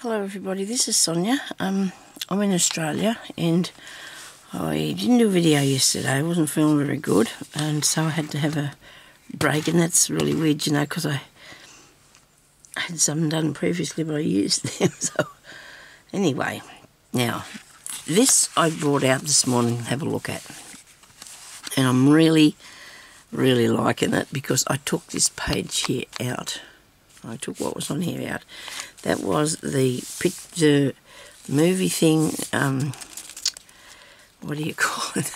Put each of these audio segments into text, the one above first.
Hello everybody, this is Sonya. I'm in Australia and I didn't do a video yesterday. I wasn't feeling very good and so I had to have a break, and that's really weird, you know, because I had some done previously but I used them. So anyway, now this I brought out this morning to have a look at, and I'm really liking it because I took this page here out. I took what was on here out. That was the movie thing, what do you call it?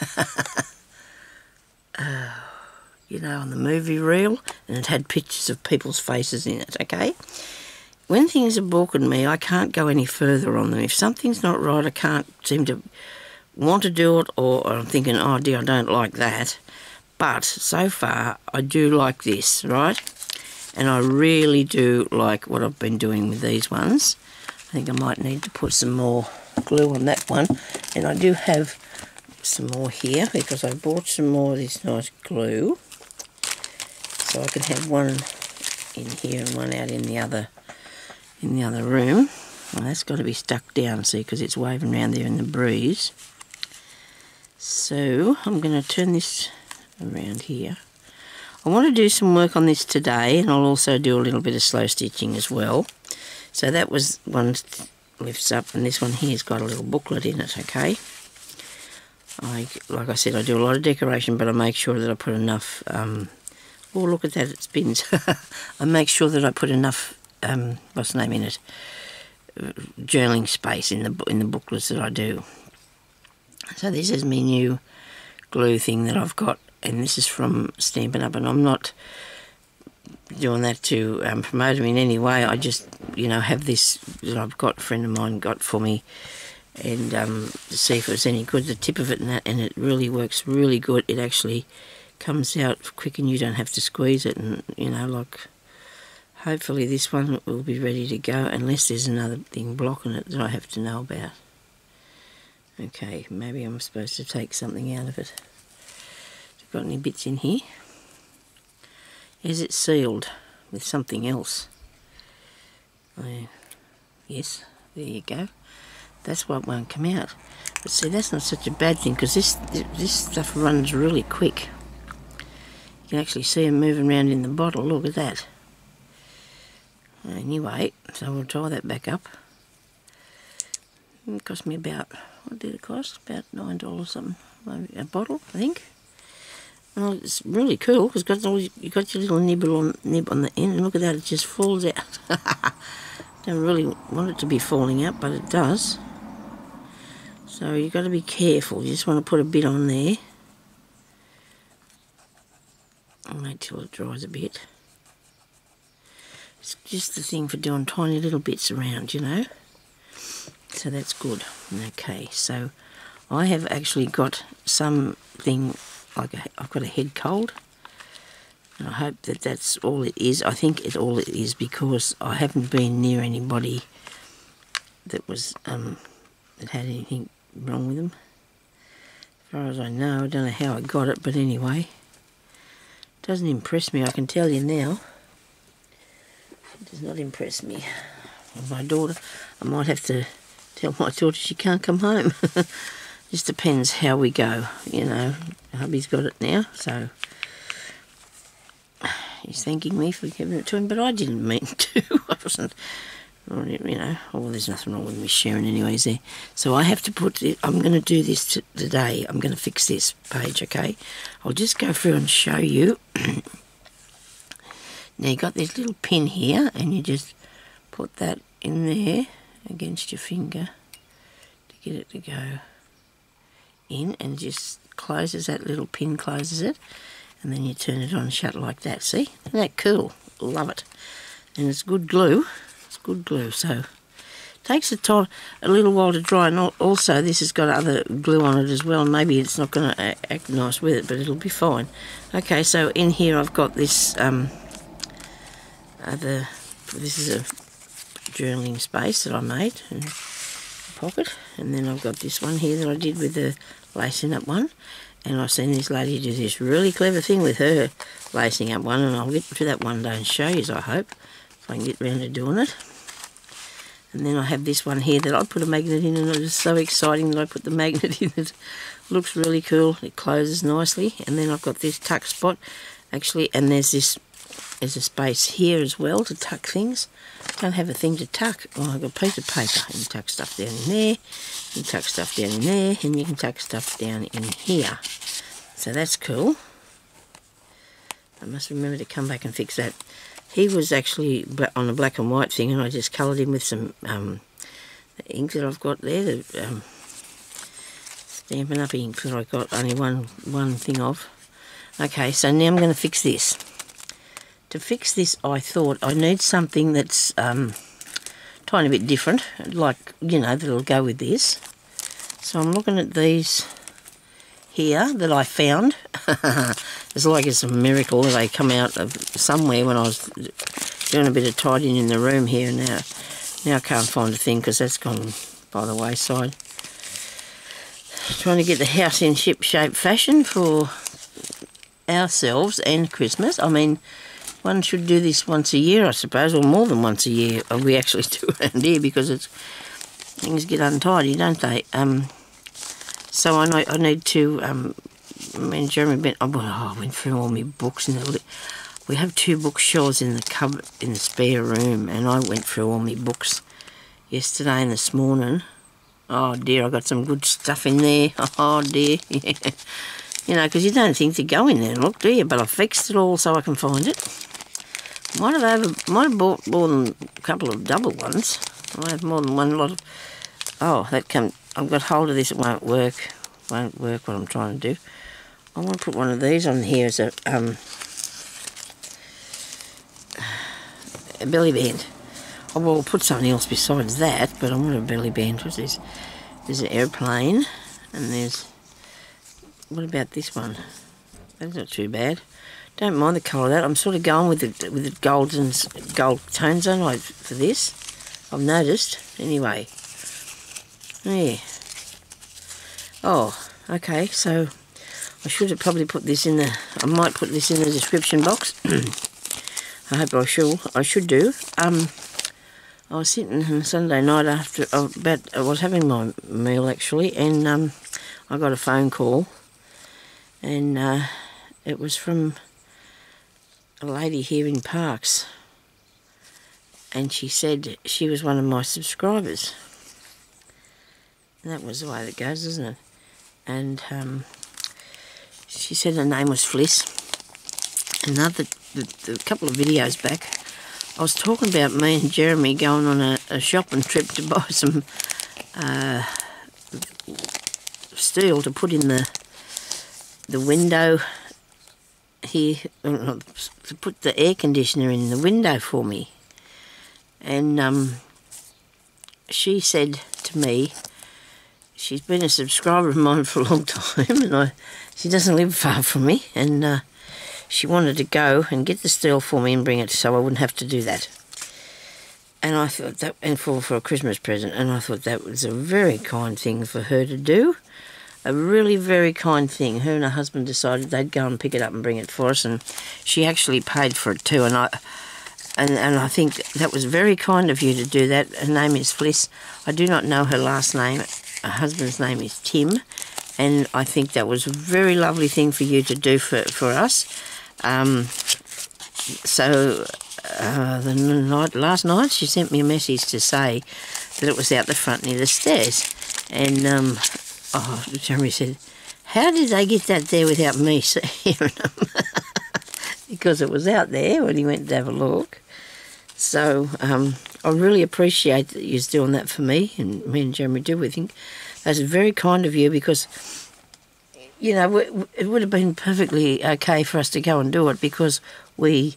You know, on the movie reel, and it had pictures of people's faces in it, okay? When things are balking me, I can't go any further on them. If something's not right, I can't seem to want to do it, or I'm thinking, oh dear, I don't like that. But so far, I do like this, right? And I really do like what I've been doing with these ones. I think I might need to put some more glue on that one. And I do have some more here because I bought some more of this nice glue. So I can have one in here and one out in the other room. And that's got to be stuck down, see, because it's waving around there in the breeze. So I'm going to turn this around here. I want to do some work on this today, and I'll also do a little bit of slow stitching as well. So that was one lifts up, and this one here's got a little booklet in it, okay? Like I said, I do a lot of decoration, but I make sure that I put enough, oh look at that, it spins. I make sure that I put enough, what's the name in it, journaling space in the booklets that I do. So this is my new glue thing that I've got. And this is from Stampin' Up, and I'm not doing that to promote them in any way. I just, you know, have this that I've got, a friend of mine got for me, and to see if it's any good, the tip of it and that, and it really works really good. It actually comes out quick and you don't have to squeeze it, and, you know, like, hopefully this one will be ready to go, unless there's another thing blocking it that I have to know about. Okay, maybe I'm supposed to take something out of it. Got any bits in here? Is it sealed with something else? Yes, there you go. That's why it won't come out. But see, that's not such a bad thing, because this stuff runs really quick. You can actually see them moving around in the bottle. Look at that. Anyway, so we'll tie that back up. It cost me about, what did it cost? About $9 something. Maybe a bottle, I think. Well, it's really cool because you got your little nib on the end, and look at that, it just falls out. Don't really want it to be falling out, but it does. So you've got to be careful. You just want to put a bit on there. I'll wait till it dries a bit. It's just the thing for doing tiny little bits around, you know. So that's good. Okay, so I have actually got something. I've got a head cold, and I hope that that's all it is. I think it's all it is because I haven't been near anybody that was that had anything wrong with them. As far as I know, I don't know how I got it, but anyway, it doesn't impress me. I can tell you now, it does not impress me. My daughter, I might have to tell my daughter she can't come home. Just depends how we go, you know. Hubby's got it now, so he's thanking me for giving it to him, but I didn't mean to. I wasn't, you know, well, there's nothing wrong with me sharing anyways there. So I have to put it, I'm going to do this today. I'm going to fix this page, okay? I'll just go through and show you. Now you got this little pin here, and you just put that in there against your finger to get it to go in, and just closes, that little pin closes it, and then you turn it on and shut like that. See? Isn't that cool? Love it. And it's good glue. It's good glue. So it takes a little while to dry, and also this has got other glue on it as well. Maybe it's not going to act nice with it, but it'll be fine. Okay, so in here I've got this this is a journaling space that I made in a pocket, and then I've got this one here that I did with the lacing up one, and I've seen this lady do this really clever thing with her lacing up one, and I'll get to that one day and show you, I hope, if I can get round to doing it. And then I have this one here that I put a magnet in, and it was so exciting that I put the magnet in it. Looks really cool. It closes nicely. And then I've got this tuck spot, actually, and there's a space here as well to tuck things. Don't have a thing to tuck. Oh, I've got a piece of paper. You can tuck stuff down in there, you can tuck stuff down in there, and you can tuck stuff down in here. So that's cool. I must remember to come back and fix that. He was actually on a black and white thing, and I just coloured him with some the ink that I've got there, the Stampin' Up ink that I got only one thing of. Okay, so now I'm going to fix this. To fix this, I thought I need something that's tiny bit different, like, you know, that'll go with this. So I'm looking at these here that I found. It's like it's a miracle that they come out of somewhere when I was doing a bit of tidying in the room here. Now I can't find a thing because that's gone by the wayside. Trying to get the house in ship-shape fashion for ourselves and Christmas. I mean, one should do this once a year, I suppose, or more than once a year. We actually do around here because things get untidy, don't they? So I need to. Me and Jeremy I went through all my books, and we have 2 bookshelves in the cupboard in the spare room, and I went through all my books yesterday and this morning. Oh dear, I got some good stuff in there. Oh dear, yeah. You know, because you don't think to go in there and look, do you? But I fixed it all so I can find it. Might have bought more than a couple of double ones. I have more than one lot of. Oh, I've got hold of this. It won't work. Won't work what I'm trying to do. I want to put one of these on here as a belly band. I will put something else besides that, but I want a belly band. What's this? There's an airplane, and there's. What about this one? That's not too bad. Don't mind the colour of that. I'm sort of going with the gold tones on like for this. I've noticed. Anyway. Yeah. Oh, okay. So I should have probably put this in the. I might put this in the description box. I hope I should do. I was sitting on Sunday night after I was having my meal actually, and I got a phone call, and it was from a lady here in Parks, and she said she was one of my subscribers. And that was the way that goes, isn't it? And she said her name was Fliss. And a couple of videos back, I was talking about me and Jeremy going on a shopping trip to buy some steel to put in the window here, to put the air conditioner in the window for me. And she said to me, she's been a subscriber of mine for a long time, and she doesn't live far from me, and she wanted to go and get the steel for me and bring it so I wouldn't have to do that. And I thought that, and for a Christmas present, and I thought that was a very kind thing for her to do. A really very kind thing. Her and her husband decided they'd go and pick it up and bring it for us, and she actually paid for it too. And I think that was very kind of you to do that. Her name is Fliss. I do not know her last name. Her husband's name is Tim, and I think that was a very lovely thing for you to do for us. Last night she sent me a message to say that it was out the front near the stairs, and Jeremy said, how did they get that there without me hearing them? Because it was out there when he went to have a look. So I really appreciate that you're doing that for me, and me and Jeremy do. We think that's very kind of you, because, you know, it would have been perfectly okay for us to go and do it, because we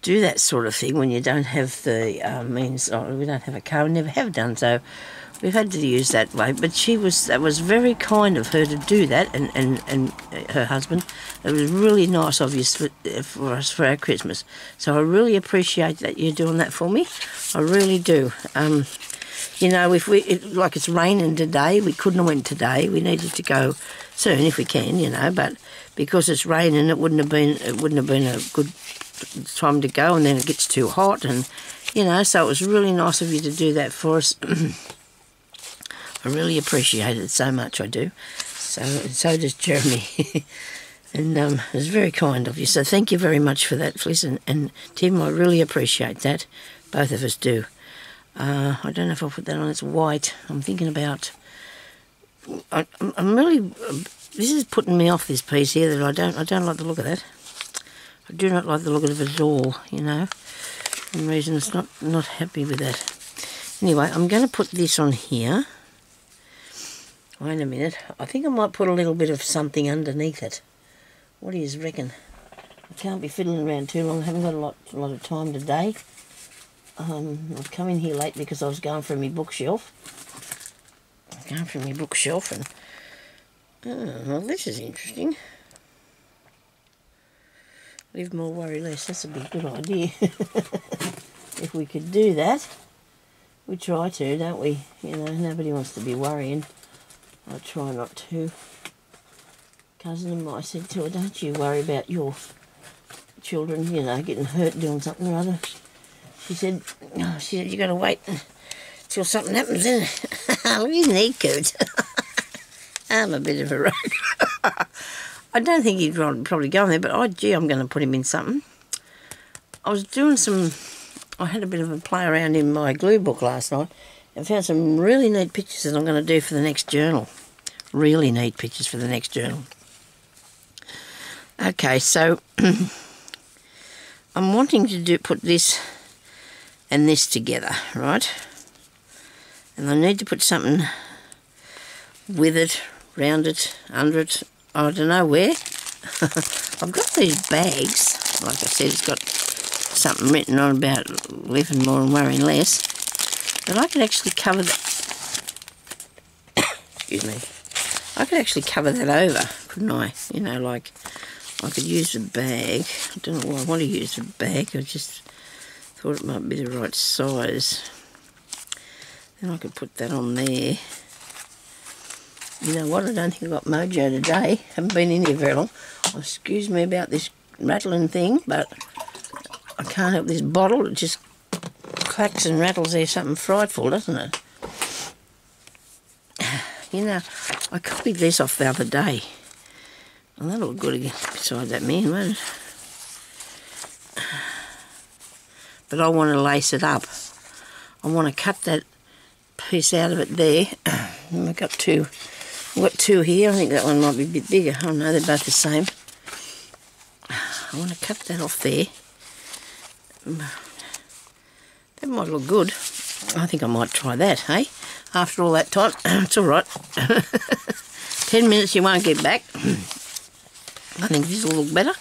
do that sort of thing when you don't have the means. We don't have a car, we never have done, so we've had to use that way. But that was very kind of her to do that, and her husband. It was really nice of you for us for our Christmas. So I really appreciate that you're doing that for me. I really do. You know, like it's raining today, we couldn't have went today. We needed to go soon if we can, you know. But because it's raining, it wouldn't have been a good time to go, and then it gets too hot, and you know, so it was really nice of you to do that for us. I really appreciate it so much, I do. So does Jeremy. And it was very kind of you. So thank you very much for that, Fliss and Tim. I really appreciate that. Both of us do. I don't know if I'll put that on. It's white. I'm thinking about... I'm really... This is putting me off, this piece here, that I don't like the look of that. I do not like the look of it at all, you know. For some reason it's not happy with that. Anyway, I'm going to put this on here. Wait a minute. I think I might put a little bit of something underneath it. What do you reckon? I can't be fiddling around too long. I haven't got a lot of time today. I've come in here late because I was going through my bookshelf. And... Oh, well, this is interesting. Live more, worry less. That's a big good idea. If we could do that. We try to, don't we? You know, nobody wants to be worrying. I try not to. Cousin of mine said to her, don't you worry about your children, you know, getting hurt doing something or other. She said, you got to wait till something happens, isn't it? Look at his knee coat. I'm a bit of a rogue. I don't think he'd probably go in there, but I'm going to put him in something. I was doing I had a bit of a play around in my glue book last night and found some really neat pictures that I'm going to do for the next journal. Really neat pictures for the next journal. Okay, so I'm wanting to put this and this together, right? And I need to put something with it, round it, under it, I don't know where. I've got these bags, like I said, it's got something written on about living more and worrying less, but I could actually cover that, excuse me, I could actually cover that over, couldn't I? You know, like, I could use the bag. I don't know why I want to use the bag. I just thought it might be the right size. Then I could put that on there. You know what? I don't think I've got mojo today. Haven't been in here very long. Oh, excuse me about this rattling thing, but I can't help this bottle. It just clacks and rattles there. Something frightful, doesn't it? You know, I copied this off the other day. Well, that'll look good again beside that man, won't it? But I want to lace it up. I want to cut that piece out of it there. I've got two here. I think that one might be a bit bigger. Oh no, they're both the same. I want to cut that off there. That might look good. I think I might try that, hey? After all that time, it's all right. 10 minutes you won't get back. I think this will look better.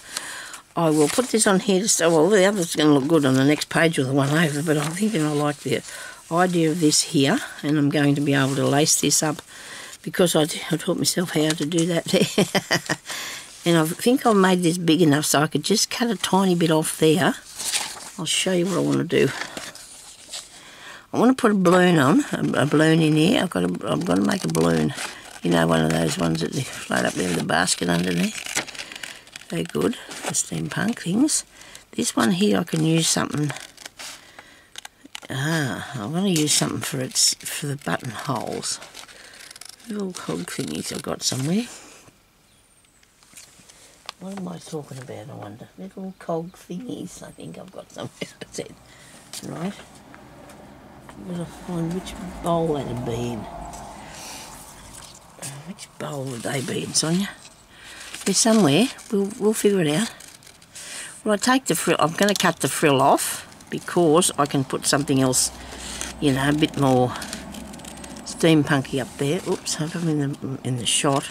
I will put this on here. Well, the other's going to look good on the next page or the one over, but I'm thinking I like the idea of this here, and I'm going to be able to lace this up because I taught myself how to do that there. And I think I've made this big enough so I could just cut a tiny bit off there. I'll show you what I want to do. I want to put a balloon on, a balloon in here. I've got to make a balloon. You know, one of those ones that they float up there with a basket underneath. They're good, the steampunk things. This one here I can use something. I'm going to use something for the buttonholes. Little cog thingies I've got somewhere. What am I talking about, I wonder? Little cog thingies I think I've got somewhere. That's it. Right. I've got to find which bowl that'd be in. Which bowl would they be in, Sonya? They're somewhere. We'll figure it out. Well, I take the frill. I'm going to cut the frill off because I can put something else, you know, a bit more steampunky up there. Oops, I've got them in the shot.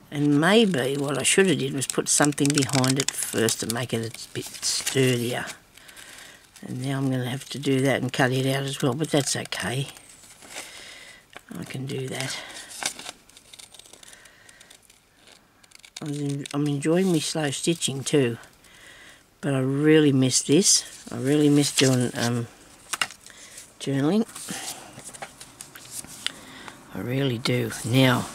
And maybe what I should have did was put something behind it first to make it a bit sturdier. And now I'm going to have to do that and cut it out as well, but that's okay. I can do that. I'm enjoying my slow stitching too, but I really miss this. I really miss doing journaling. I really do. Now,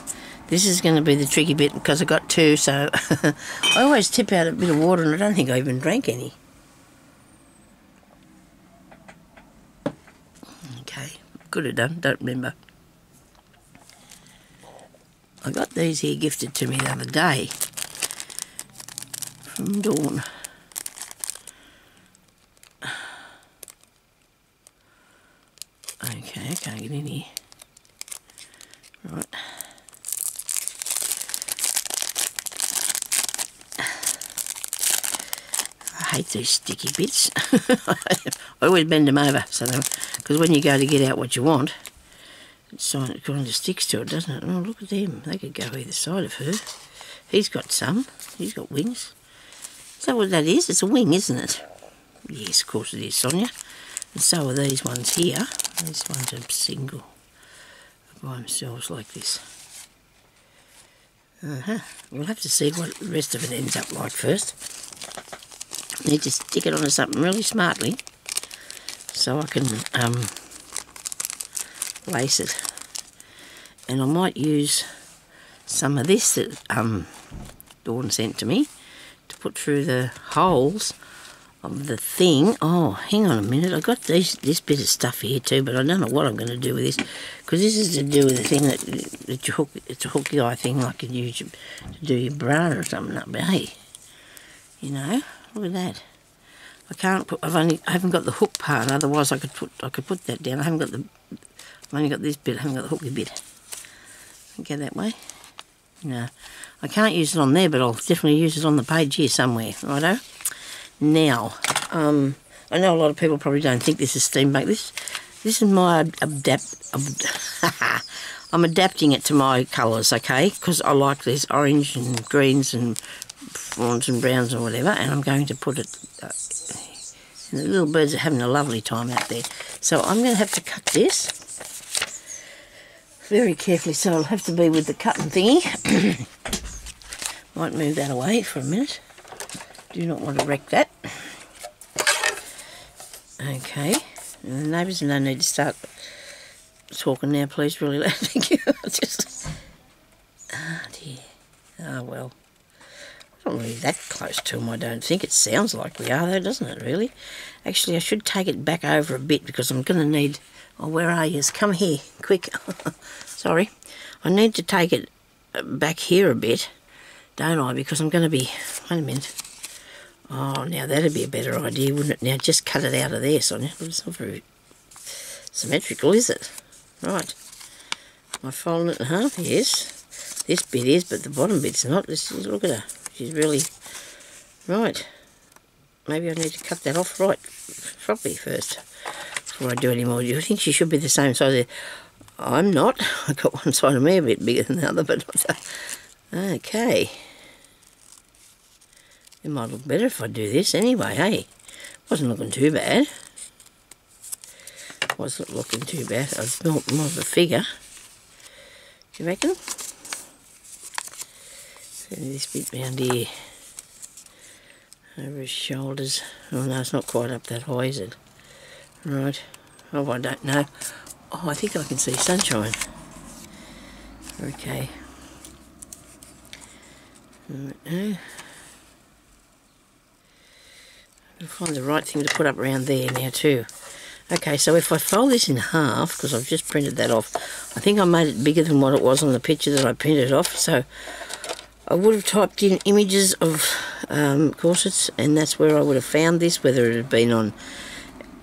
This is going to be the tricky bit because I got two, so I always tip out a bit of water and I don't think I even drank any. Okay, could have done, don't remember. I got these here gifted to me the other day from Dawn. Okay, I can't get in here. Right. I hate these sticky bits. I always bend them over, so because when you go to get out what you want, it kind of sticks to it, doesn't it? Oh, look at them. They could go either side of her. He's got some. He's got wings. Is that what that is? It's a wing, isn't it? Yes, of course it is, Sonya. And so are these ones here. These ones are single by themselves like this. We'll have to see what the rest of it ends up like first. Need to stick it onto something really smartly so I can lace it. And I might use some of this that Dawn sent to me to put through the holes of the thing. Oh, hang on a minute, I got this bit of stuff here too, but I don't know what I'm going to do with this, because this is to do with the thing that you hook. It's a hooky eye thing like you use to do your bra or something up. But hey, you know, look at that. I can't put. I haven't got the hook part. Otherwise, I could put that down. I've only got this bit. I haven't got the hooky bit. Go that way. No, I can't use it on there, but I'll definitely use it on the page here somewhere. Righto. Now, I know a lot of people probably don't think this is steampunk. This is my I'm adapting it to my colours, okay? Because I like these orange and greens and bronze and browns and whatever, and I'm going to put it. And the little birds are having a lovely time out there. So I'm going to have to cut this very carefully. So I'll have to be with the cutting thingy. Might move that away for a minute. Do not want to wreck that. Okay, and the neighbours don't need to start talking now, please, really loud. Thank you. Oh dear. Oh well. We're not really that close to them, I don't think. It sounds like we are though, doesn't it, really? Actually, I should take it back over a bit because I'm going to need... Oh, where are you? Come here, quick. Sorry. I need to take it back here a bit, don't I? Because I'm going to be... Wait a minute. Oh, now that'd be a better idea, wouldn't it? Now just cut it out of there, Sonya. It's not very symmetrical, is it? Right. Am I folding it in half? Yes. This bit is, but the bottom bit's not. Look at her. She's really... Right. Maybe I need to cut that off right properly first before I do any more. You think she should be the same size? I'm not. I've got one side of me a bit bigger than the other, but... Okay. It might look better if I do this anyway, hey? Wasn't looking too bad. Wasn't looking too bad. I was more of a figure. Do you reckon? Send this bit round here. Over his shoulders. Oh no, it's not quite up that high, is it? Right. Oh, I don't know. Oh, I think I can see sunshine. Okay. Right. I'll find the right thing to put up around there now too. Okay, so if I fold this in half, because I've just printed that off, I think I made it bigger than what it was on the picture that I printed off, so I would have typed in images of corsets, and that's where I would have found this, whether it had been on,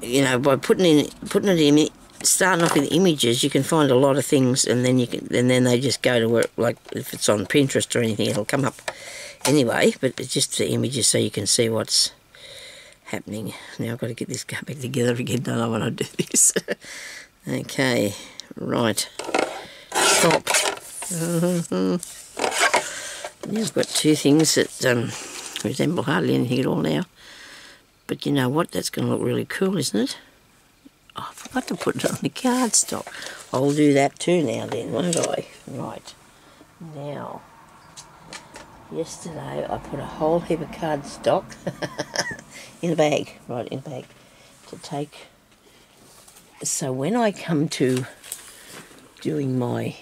you know, by putting it in, starting off with images, you can find a lot of things, and then then they just go to where, like if it's on Pinterest or anything, it'll come up anyway, but it's just the images so you can see what's happening. Now I've got to get this guy back together again. Don't know when I do this. Okay, right. Chop. Now I've got two things that resemble hardly anything at all now. But you know what? That's going to look really cool, isn't it? Oh, I forgot to put it on the cardstock. I'll do that too now then, won't I? Right. Now, yesterday I put a whole heap of cardstock in a bag, right, in a bag, to take. So when I come to doing my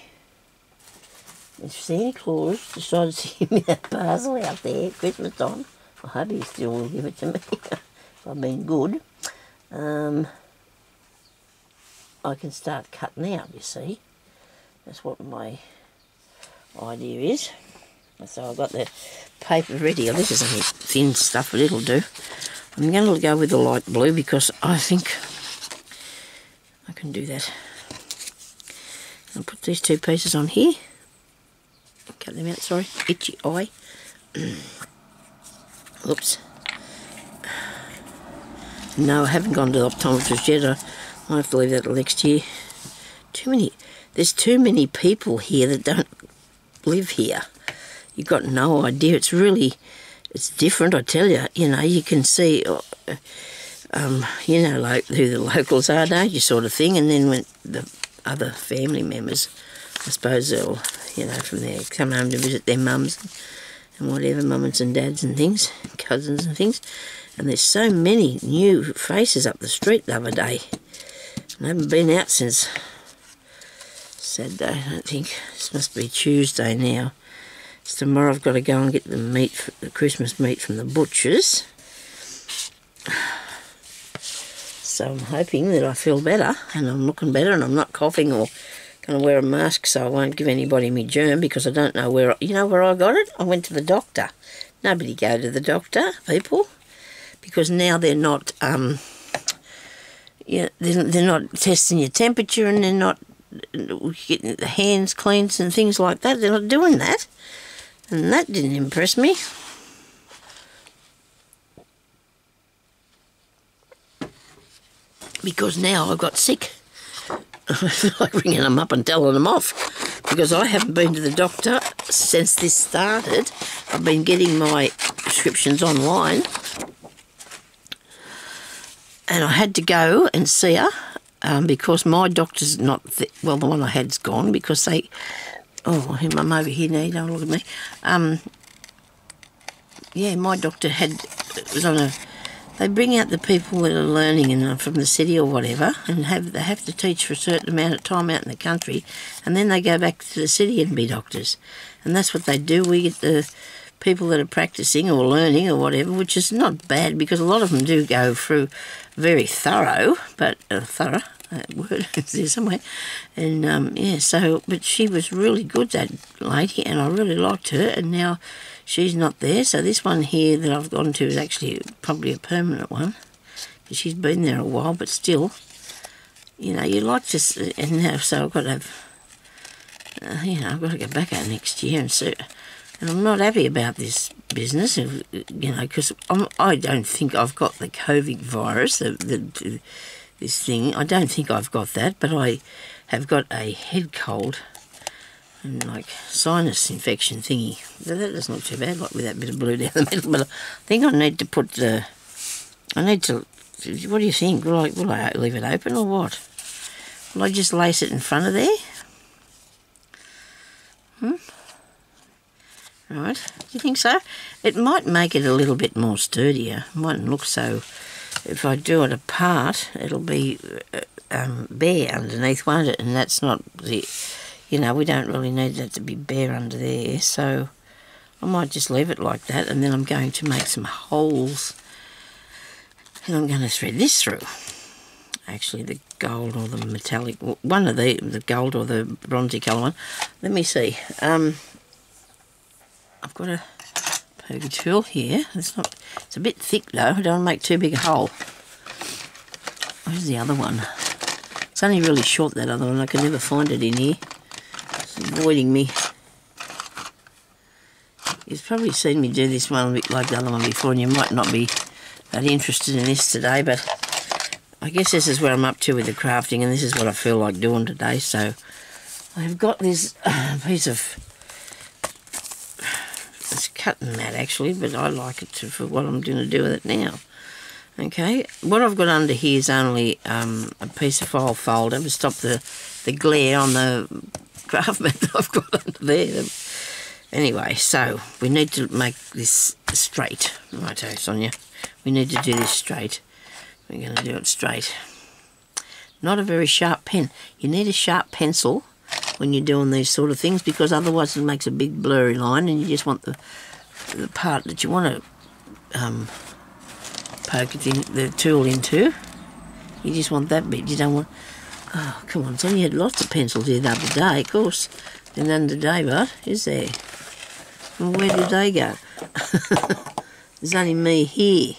if Santa Claus decides to give me that parcel out there at Christmas time, I hope he still will give it to me if I've been good. I can start cutting out, you see. That's what my idea is. So I've got the paper ready. Oh, this is only thin stuff, but it'll do. I'm going to go with the light blue because I think I can do that. I'll put these two pieces on here. Cut them out, sorry. Itchy eye. Oops. No, I haven't gone to the optometrist yet. I have to leave that till next year. There's too many people here that don't live here. You've got no idea. It's different, I tell you. You know, you can see, you know, like who the locals are, don't you, sort of thing. And then when the other family members, I suppose they'll, you know, from there come home to visit their mums and whatever, mums and dads and things, cousins and things. And there's so many new faces up the street the other day. I haven't been out since Saturday, I don't think. This must be Tuesday now. So tomorrow I've got to go and get the meat, the Christmas meat from the butchers. So I'm hoping that I feel better and I'm looking better and I'm not coughing or going to wear a mask so I won't give anybody me germ because I don't know where, you know where I got it? I went to the doctor. Nobody go to the doctor, people, because now they're not, yeah, they're not testing your temperature and they're not getting the hands cleansed and things like that. They're not doing that. And that didn't impress me. Because now I've got sick. I feel like ringing them up and telling them off. Because I haven't been to the doctor since this started. I've been getting my prescriptions online. And I had to go and see her because my doctor's not, well, the one I had's gone because they, oh, I'm over here now, don't look at me. Yeah, my doctor was on a, they bring out the people that are learning and from the city or whatever and they have to teach for a certain amount of time out in the country and then they go back to the city and be doctors. And that's what they do. We get the people that are practising or learning or whatever, which is not bad because a lot of them do go through very thorough, but thorough, that word is there somewhere. And yeah, so, but she was really good, that lady, and I really liked her, and now she's not there. So this one here that I've gone to is actually probably a permanent one because she's been there a while, but still, you know, you like to, and now, so I've got to have, you know, I've got to go back out next year and see. And I'm not happy about this business, you know, because I don't think I've got the COVID virus, this thing. I don't think I've got that, but I have got a head cold and like sinus infection thingy. That's not too bad, like with that bit of blue down the middle. But I think I need to put the, what do you think? Will I leave it open or what? Will I just lace it in front of there? Right, do you think so? It might make it a little bit more sturdier. It mightn't look so, if I do it apart, it'll be bare underneath, won't it? And that's not the, you know, we don't really need that to be bare under there. So I might just leave it like that and then I'm going to make some holes and I'm going to thread this through. Actually, the gold or the metallic, one of the gold or the bronzy colour one. Let me see. I've got a poker tool here. It's a bit thick though. I don't want to make too big a hole. Where's the other one? It's only really short, that other one. I can never find it in here. It's avoiding me. You've probably seen me do this one a bit like the other one before and you might not be that interested in this today, but I guess this is what I'm up to with the crafting and this is what I feel like doing today. So I've got this piece of, it's cutting mat actually, but I like it for what I'm going to do with it now. Okay, what I've got under here is only a piece of file folder to stop the glare on the craft mat that I've got under there. Anyway, so we need to make this straight. Righto, Sonya. We need to do this straight. We're going to do it straight. Not a very sharp pen. You need a sharp pencil when you're doing these sort of things, because otherwise it makes a big blurry line, and you just want the part that you want to poke it in, the tool into. You just want that bit. You don't want... Oh, come on, Sonya, you had lots of pencils here the other day, of course. And none today, but is there? Well, where did they go? There's only me here.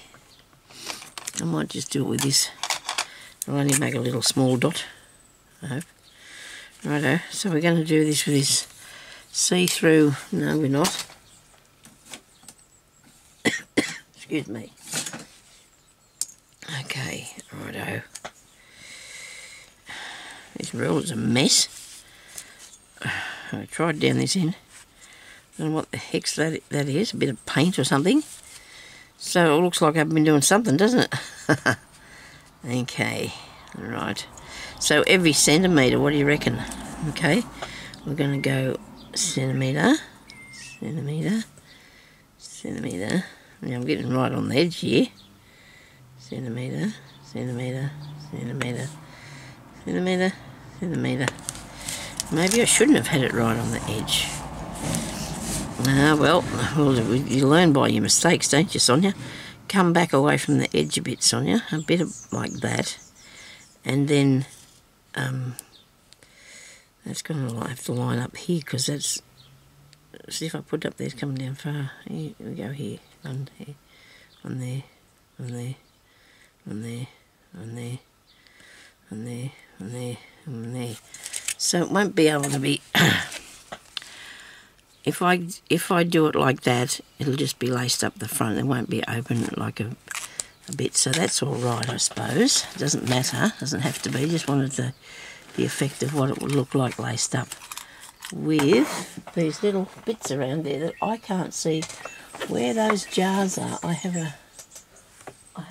I might just do it with this. I'll only make a little small dot, I hope. Righto, so we're going to do this with this see-through... No, we're not. Excuse me. Okay, righto. This rule is a mess. I tried down this end. I don't know what the heck's that is. A bit of paint or something. So it looks like I've been doing something, doesn't it? Okay, right. So every centimetre, what do you reckon? Okay, we're going to go centimetre, centimetre, centimetre. Now I'm getting right on the edge here. Centimetre, centimetre, centimetre, centimetre, centimetre. Maybe I shouldn't have had it right on the edge. Well, you learn by your mistakes, don't you, Sonya? Come back away from the edge a bit, Sonya. A bit of, like that. And then that's going to have to line up here, because that's... See if I put it up there, it's coming down far. Here we go, here. On here. On there. On there. On there. On there. On there. On there. On there. So it won't be able to be... If I do it like that, it'll just be laced up the front. It won't be open like a bit. So that's all right, I suppose. It doesn't matter. Doesn't have to be. Just wanted the effect of what it would look like laced up with these little bits around there that I can't see where those jars are. I have a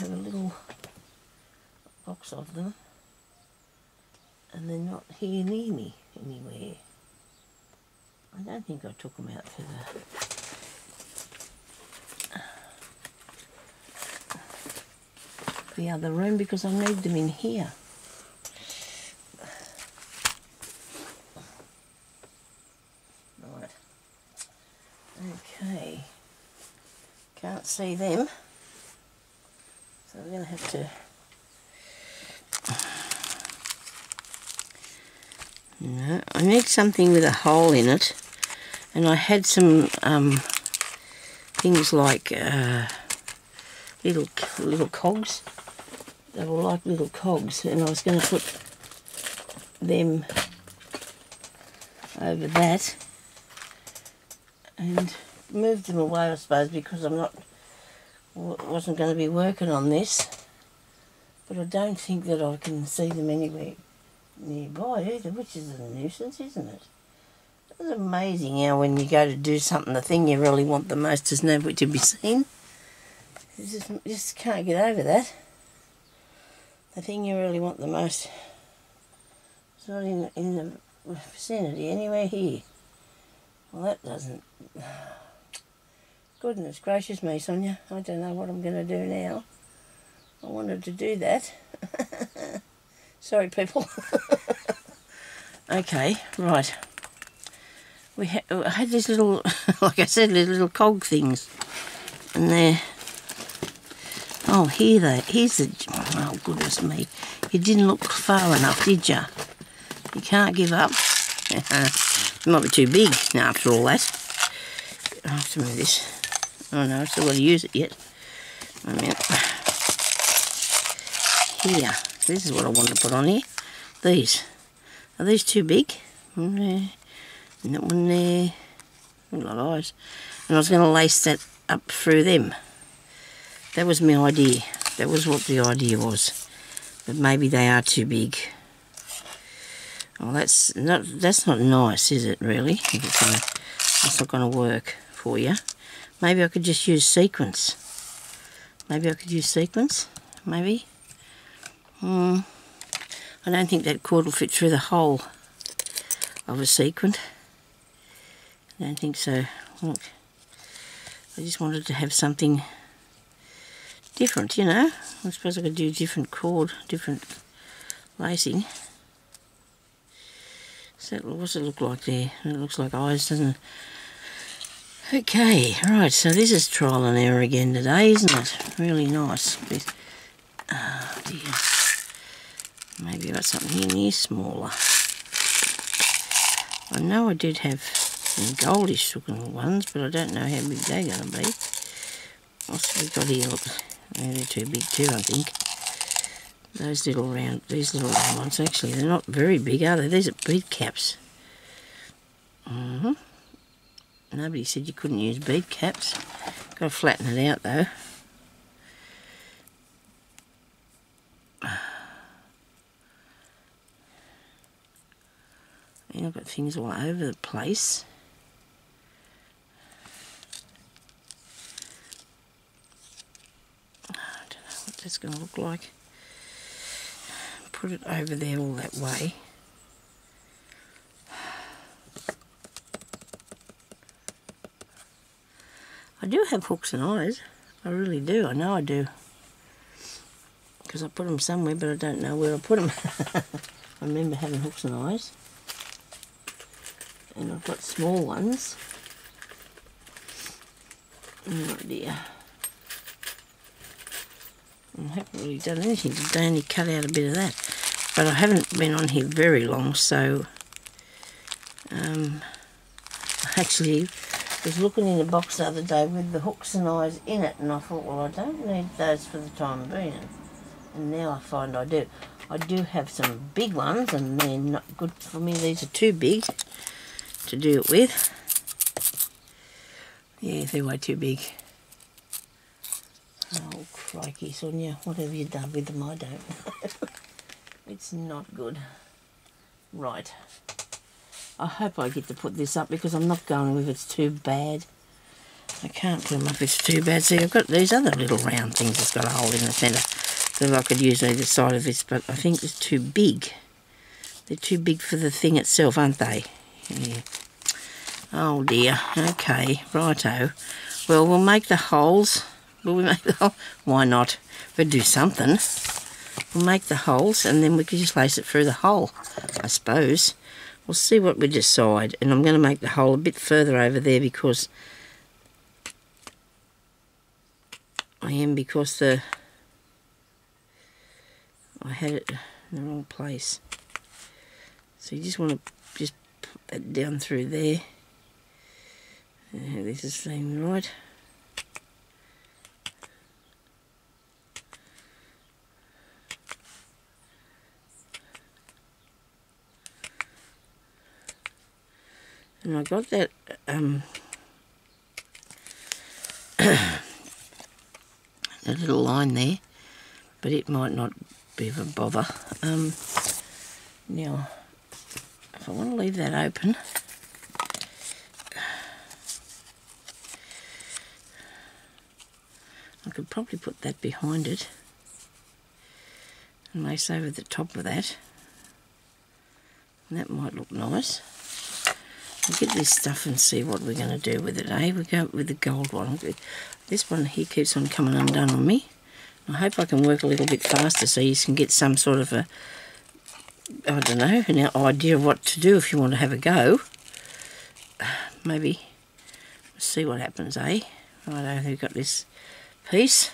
little box of them, and they're not here near me anywhere. I don't think I took them out for the other room, because I need them in here. Right. Okay. Can't see them. So we're going to have to... No, I need something with a hole in it, and I had some things like little cogs. They were like little cogs, and I was going to put them over that and move them away, I suppose, because wasn't going to be working on this. But I don't think that I can see them anywhere nearby either, which is a nuisance, isn't it? It's amazing how when you go to do something, the thing you really want the most is nowhere to be seen. You just can't get over that. The thing you really want the most is not in the vicinity anywhere here. Well, that doesn't... Goodness gracious me, Sonya. I don't know what I'm going to do now. I wanted to do that. Sorry, people. Okay, right. I had these little, like I said, little cog things. And they're... Oh, here's the... Oh, goodness me. You didn't look far enough, did you? You can't give up. It might be too big now after all that. I have to move this. Oh no, I've still got to use it yet. Wait a minute. Here. This is what I want to put on here. These. Are these too big? One there. And that one there. A lot of eyes. And I was going to lace that up through them. That was my idea. That was what the idea was. But maybe they are too big. Well, that's not nice, is it, really? It's not going to work for you. Maybe I could just use sequins. Maybe I could use sequins. Maybe. I don't think that cord will fit through the hole of a sequin. I don't think so. Look, I just wanted to have something different, you know. I suppose I could do different cord, different lacing. What's it look like there? It looks like eyes, doesn't it? Okay, right, so this is trial and error again today, isn't it? Really nice. Oh dear. Maybe I've got something in here smaller. I know I did have some goldish looking ones, but I don't know how big they're going to be. What's we got here? Look, they're too big too, I think. These little round ones, actually, they're not very big, are they? These are bead caps. Nobody said you couldn't use bead caps. Got to flatten it out though. And I've got things all over the place. I don't know what that's going to look like. Put it over there all that way. I do have hooks and eyes. I really do. I know I do. Because I put them somewhere, but I don't know where I put them. I remember having hooks and eyes. And I've got small ones. Oh dear. I haven't really done anything today, only cut out a bit of that. But I haven't been on here very long, so I actually was looking in the box the other day with the hooks and eyes in it, and I thought, well, I don't need those for the time being. And now I find I do. I do have some big ones, and they're not good for me. These are too big to do it with. Yeah, they're way too big. Oh, crikey, Sonya, what have you done with them? I don't know. It's not good. Right. I hope I get to put this up because I'm not going if it's too bad. I can't put them up if it's too bad. See, I've got these other little round things that's got a hole in the centre that I could use either side of this, but I think it's too big. They're too big for the thing itself, aren't they? Yeah. Oh dear. Okay, righto. Well, we'll make the holes. Will we make the hole? Why not? We'll do something. We'll make the holes and then we can just lace it through the hole, I suppose. We'll see what we decide. And I'm going to make the hole a bit further over there because I had it in the wrong place. So you just want to just put that down through there. This is seeming right. And I got that that little line there, but it might not be of a bother. Now, if I want to leave that open, I could probably put that behind it and lace over the top of that. And that might look nice. I'll get this stuff and see what we're going to do with it, eh? We go with the gold one. This one here keeps on coming undone on me. I hope I can work a little bit faster so you can get some sort of a, I don't know, an idea of what to do if you want to have a go. Maybe see what happens, eh? Righto, we've got this piece.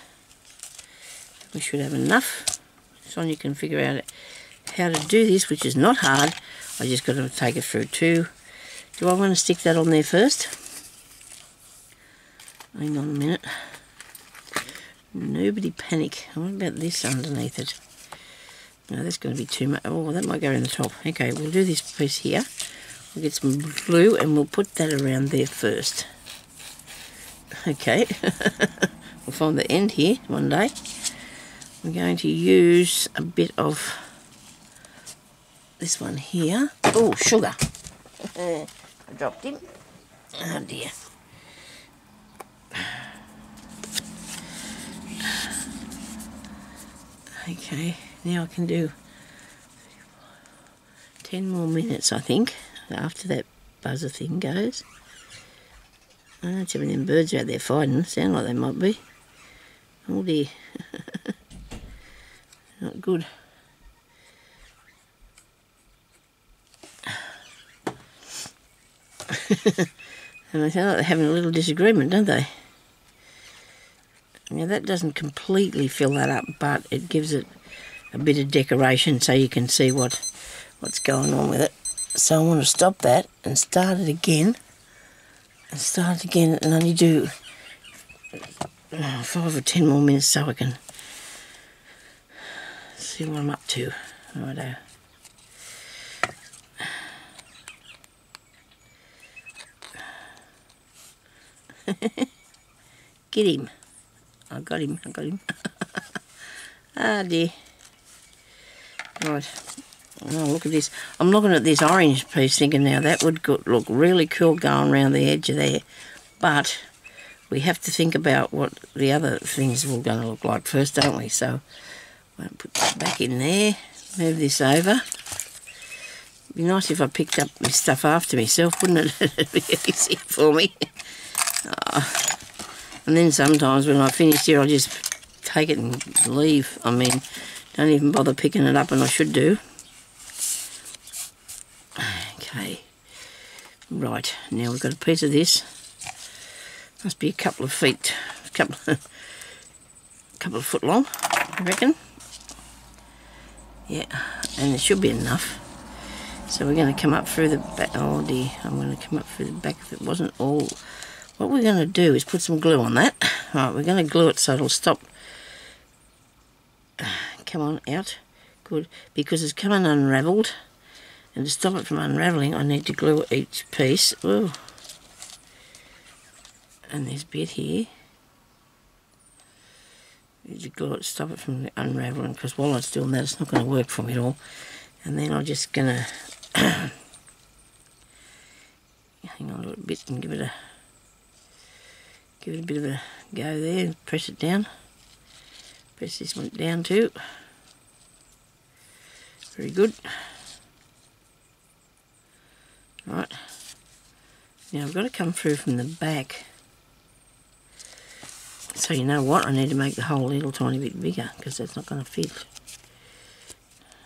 We should have enough. Sonya can figure out how to do this, which is not hard. I just got to take it through too. Do I want to stick that on there first? Hang on a minute. Nobody panic. What about this underneath it? No, that's going to be too much. Oh, that might go in the top. Okay, we'll do this piece here. We'll get some glue and we'll put that around there first. Okay. We'll find the end here one day. I'm going to use a bit of this one here. Oh, sugar. I dropped him. Oh dear. Okay, now I can do 10 more minutes, I think, after that buzzer thing goes. I don't see them birds out there fighting. Sound like they might be. Oh dear. Not good. And I think they're having a little disagreement, don't they? Now that doesn't completely fill that up, but it gives it a bit of decoration so you can see what's going on with it. So I want to stop that and start it again. And only do 5 or 10 more minutes so I can see what I'm up to. Righto. Get him. I got him. Ah dear. Right. Oh, look at this. I'm looking at this orange piece thinking now that would look really cool going around the edge of there. But we have to think about what the other things were going to look like first, don't we? So I'll put that back in there. Move this over. It'd be nice if I picked up my stuff after myself, wouldn't it? It'd be easier for me. And then sometimes when I finish here, I'll just take it and leave. I mean, don't even bother picking it up, and I should do. Okay. Right, now we've got a piece of this. Must be a couple of feet, a couple of foot long, I reckon. Yeah, and it should be enough. So we're going to come up through the back. Oh dear, I'm going to come up through the back if it wasn't all. What we're going to do is put some glue on that. Right, we're going to glue it so it'll stop. Come on, out. Good, because it's coming unravelled. And to stop it from unravelling, I need to glue each piece. Ooh. And this bit here. Need to glue it, stop it from unravelling, because while it's doing that, it's not going to work for me at all. And then I'm just going to hang on to it a bit and give it a bit of a go there. Press it down. Press this one down too. Very good. Right. Now I've got to come through from the back. So you know what? I need to make the hole a little tiny bit bigger because that's not going to fit.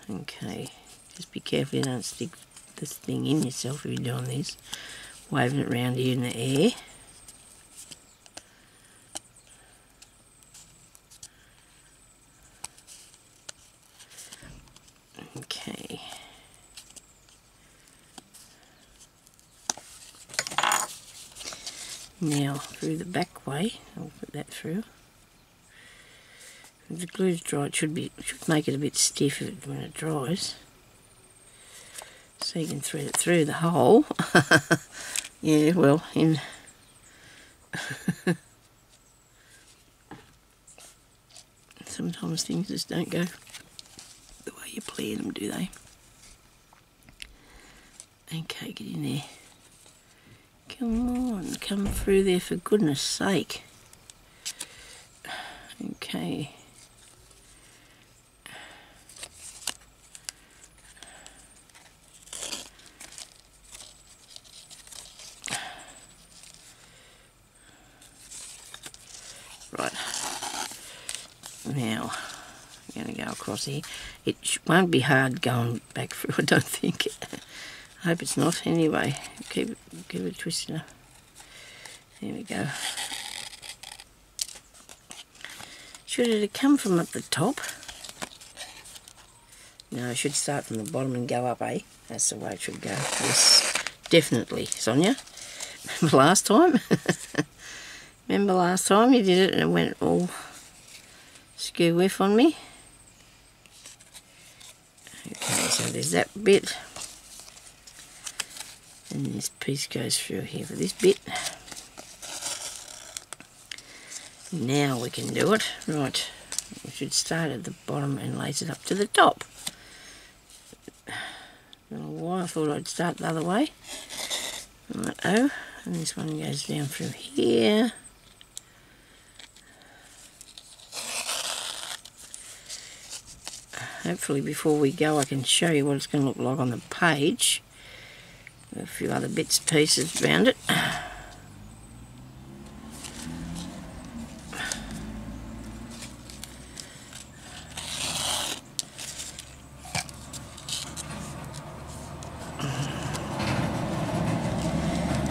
Okay. Just be careful you don't stick this thing in yourself if you're doing this. Waving it around here in the air. Okay. Now through the back way, I'll put that through. If the glue's dry, it should make it a bit stiff when it dries. So you can thread it through the hole. Yeah, well, sometimes things just don't go the way you plan them, do they? Okay, get in there. Come on, come through there for goodness sake. Okay. Right. Now, I'm going to go across here. It won't be hard going back through, I don't think. I hope it's not. Anyway, give it a twist. There we go. Should it have come from up the top? No, it should start from the bottom and go up, eh? That's the way it should go. Yes, definitely. Sonya, remember last time? Remember last time you did it and it went all skew whiff on me? Okay, so there's that bit. And this piece goes through here for this bit. Now we can do it. Right, we should start at the bottom and lace it up to the top. I don't know why I thought I'd start the other way. Right, oh, and this one goes down through here. Hopefully before we go I can show you what it's going to look like on the page. A few other bits and pieces around it.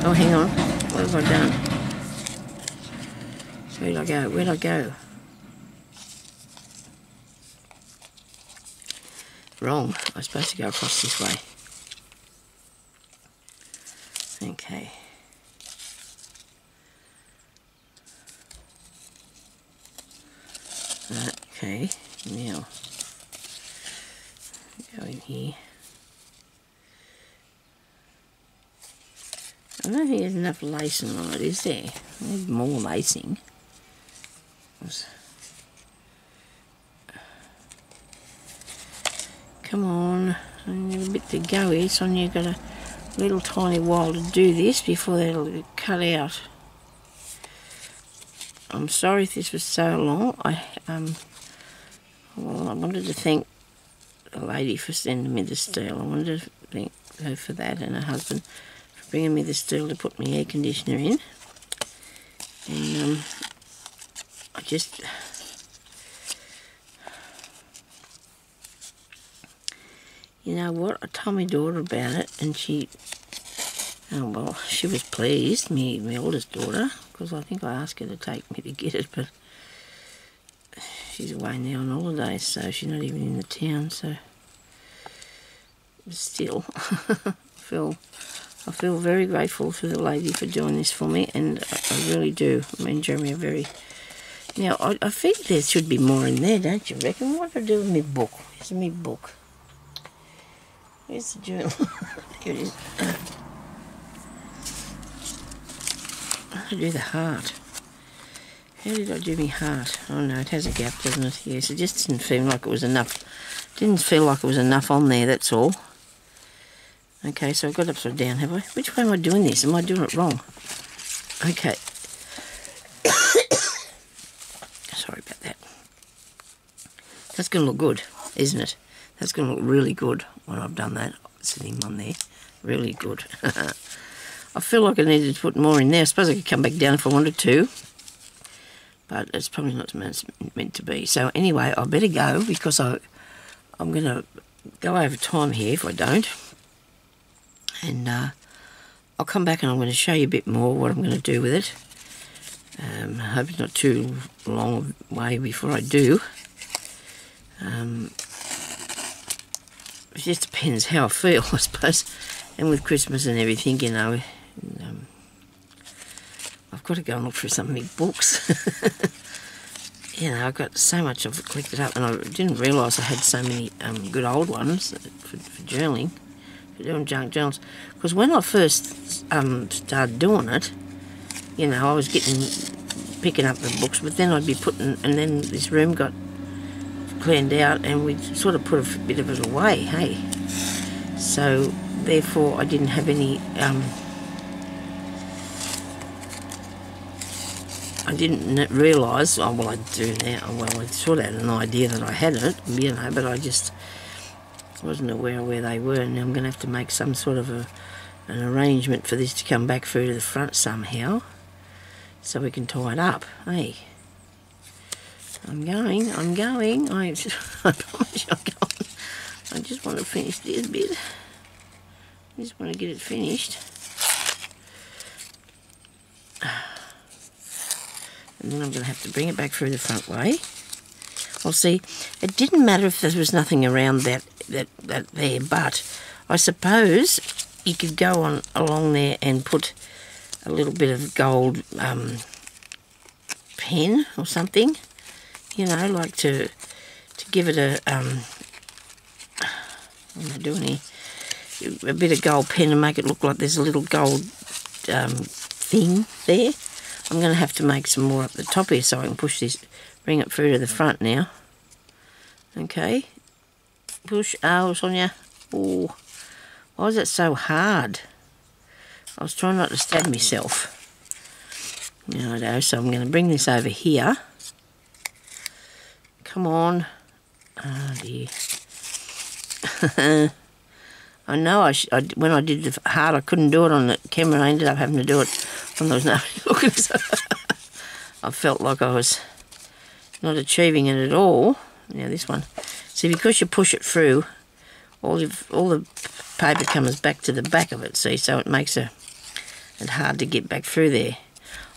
Oh, hang on. What have I done? Where'd I go? Where'd I go? Wrong. I was supposed to go across this way. Okay. Okay, now go in here. I don't think there's enough lacing on it, is there? I need more lacing. Come on, I've got a bit to go here. Sonya, you've got a little tiny while to do this before they'll cut out. I'm sorry if this was so long. Well, I wanted to thank the lady for sending me the steel. I wanted to thank her for that, and her husband for bringing me the steel to put my air conditioner in. And I just... You know what? I told my daughter about it, and she... Oh, well, she was pleased, my oldest daughter, because I think I asked her to take me to get it, but she's away now on holidays, so she's not even in the town, so still, I feel very grateful for the lady for doing this for me, and I really do. I mean, Jeremy, now, I think there should be more in there, don't you reckon? What do I do with my book? Where's my book? Where's the journal? Here it is. How do I do the heart? How did I do my heart? Oh no, it has a gap, doesn't it? Yes, it just didn't feel like it was enough. Didn't feel like it was enough on there, that's all. Okay, so I've got it upside down, have I? Which way am I doing this? Am I doing it wrong? Okay. Sorry about that. That's going to look good, isn't it? That's going to look really good when I've done that. Sitting on there. Really good. I feel like I needed to put more in there. I suppose I could come back down if I wanted to. But it's probably not meant to be. So anyway, I better go because I'm going to go over time here if I don't. And I'll come back and I'm going to show you a bit more what I'm going to do with it. I hope it's not too long way before I do. It just depends how I feel, I suppose. And with Christmas and everything, you know, I've got to go and look through some of my books. You know, I've got so much I've collected up, and I didn't realise I had so many good old ones for journaling, for doing junk journals. Because when I first started doing it, you know, I was picking up the books, but then I'd be putting, and then this room got cleaned out, and we sort of put a bit of it away, hey. So therefore, I didn't have any. I didn't realise. Oh well, I do now. Well, I sort of had an idea that I had it, you know, but I just wasn't aware of where they were. And I'm going to have to make some sort of an arrangement for this to come back through to the front somehow, so we can tie it up, hey. I'm going. I promise you I'm going. I just want to finish this bit. I just want to get it finished. And then I'm going to have to bring it back through the front way. Well, see, it didn't matter if there was nothing around that there, but I suppose you could go on along there and put a little bit of gold pen or something. You know, like to give it a what am I doing here? A bit of gold pen and make it look like there's a little gold thing there. I'm going to have to make some more up the top here so I can push this, bring it through to the front now. Okay, push. Oh, Sonya. Oh, why is it so hard? I was trying not to stab myself. You know, so I'm going to bring this over here. Come on. Oh dear. I know when I did the heart, I couldn't do it on the camera. I ended up having to do it when there was nobody looking. So I felt like I was not achieving it at all. Now this one. See, because you push it through, all the paper comes back to the back of it, see, so it makes a and hard to get back through there.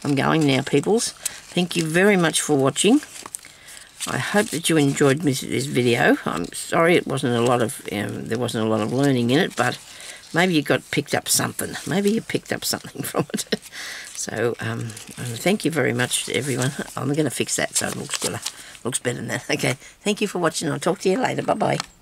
I'm going now, peoples. Thank you very much for watching. I hope that you enjoyed this video. I'm sorry it wasn't a lot of there wasn't a lot of learning in it, but maybe you picked up something. Maybe you picked up something from it. So thank you very much, everyone. I'm going to fix that so it looks better than that. Okay, thank you for watching. I'll talk to you later. Bye bye.